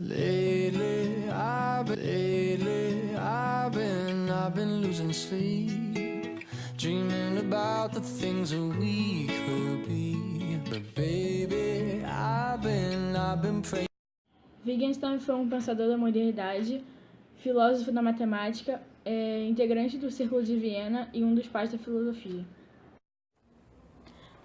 Lately, I've been losing sleep, dreaming about the things that we could be. But baby, I've been praying. Wittgenstein foi um pensador da modernidade, filósofo da matemática, integrante do Círculo de Viena e um dos pais da filosofia.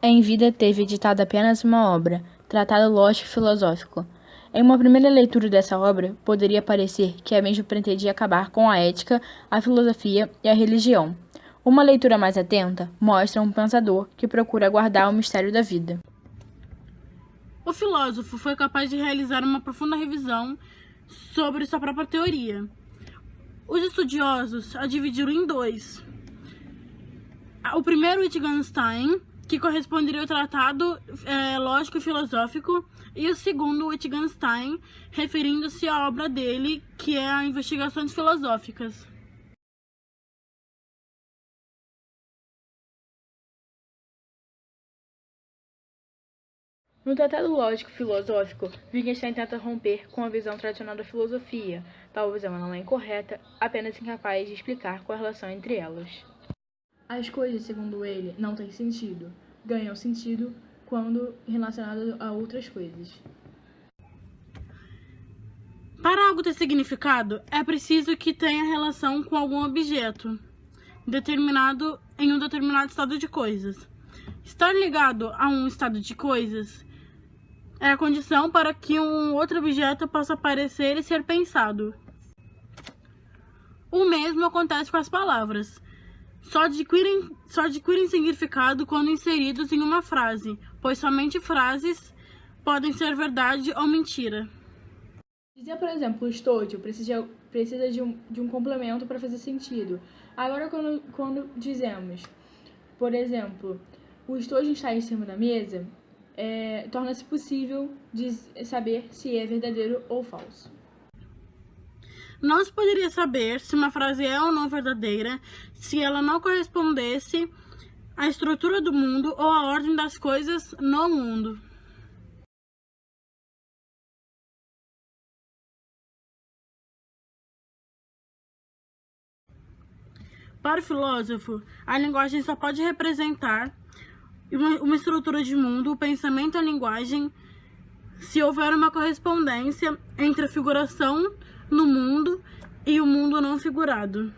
Em vida teve editada apenas uma obra, Tratado Lógico e Filosófico. Em uma primeira leitura dessa obra, poderia parecer que a mesma pretendia acabar com a ética, a filosofia e a religião. Uma leitura mais atenta mostra um pensador que procura guardar o mistério da vida. O filósofo foi capaz de realizar uma profunda revisão sobre sua própria teoria. Os estudiosos a dividiram em dois. O primeiro, Wittgenstein, que corresponderia ao Tratado Lógico e Filosófico, e o segundo, Wittgenstein, referindo-se à obra dele, que é a Investigações Filosóficas. No Tratado Lógico Filosófico, Wittgenstein tenta romper com a visão tradicional da filosofia. Tal visão não é incorreta, apenas incapaz de explicar qual a relação entre elas. As coisas, segundo ele, não têm sentido. Ganham sentido quando relacionadas a outras coisas. Para algo ter significado, é preciso que tenha relação com algum objeto determinado em um determinado estado de coisas. Estar ligado a um estado de coisas é a condição para que um outro objeto possa aparecer e ser pensado. O mesmo acontece com as palavras. Só adquirem significado quando inseridos em uma frase, pois somente frases podem ser verdade ou mentira. Dizer, por exemplo, o estádio precisa de um complemento para fazer sentido. Agora, quando dizemos, por exemplo, o estojo está em cima da mesa, torna-se possível de saber se é verdadeiro ou falso. Não se poderia saber se uma frase é ou não verdadeira se ela não correspondesse à estrutura do mundo ou à ordem das coisas no mundo. Para o filósofo, a linguagem só pode representar uma estrutura de mundo, o pensamento e a linguagem, se houver uma correspondência entre a figuração no mundo e o mundo não figurado.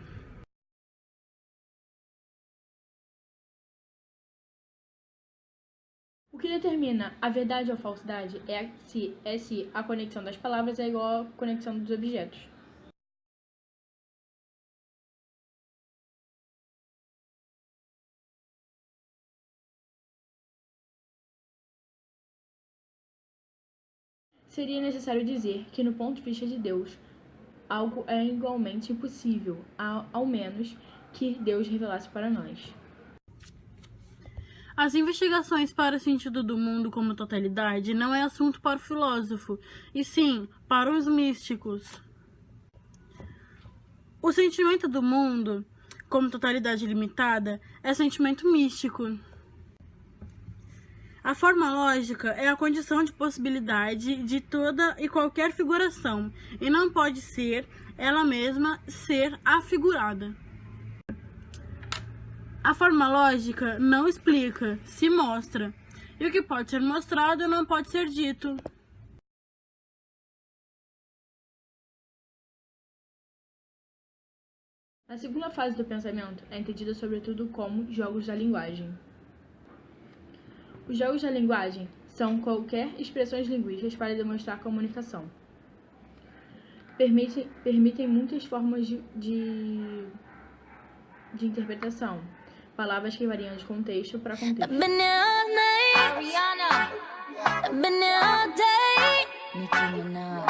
O que determina a verdade ou a falsidade é se a conexão das palavras é igual à conexão dos objetos. Seria necessário dizer que, no ponto de vista de Deus, algo é igualmente impossível, ao menos que Deus revelasse para nós. As investigações para o sentido do mundo como totalidade não é assunto para o filósofo, e sim para os místicos. O sentimento do mundo como totalidade limitada é sentimento místico. A forma lógica é a condição de possibilidade de toda e qualquer figuração, e não pode ser ela mesma ser afigurada. A forma lógica não explica, se mostra, e o que pode ser mostrado não pode ser dito. A segunda fase do pensamento é entendida sobretudo como jogos da linguagem. Os jogos da linguagem são qualquer expressões linguísticas para demonstrar comunicação. Permitem muitas formas de interpretação, palavras que variam de contexto para contexto. Nicki Minaj.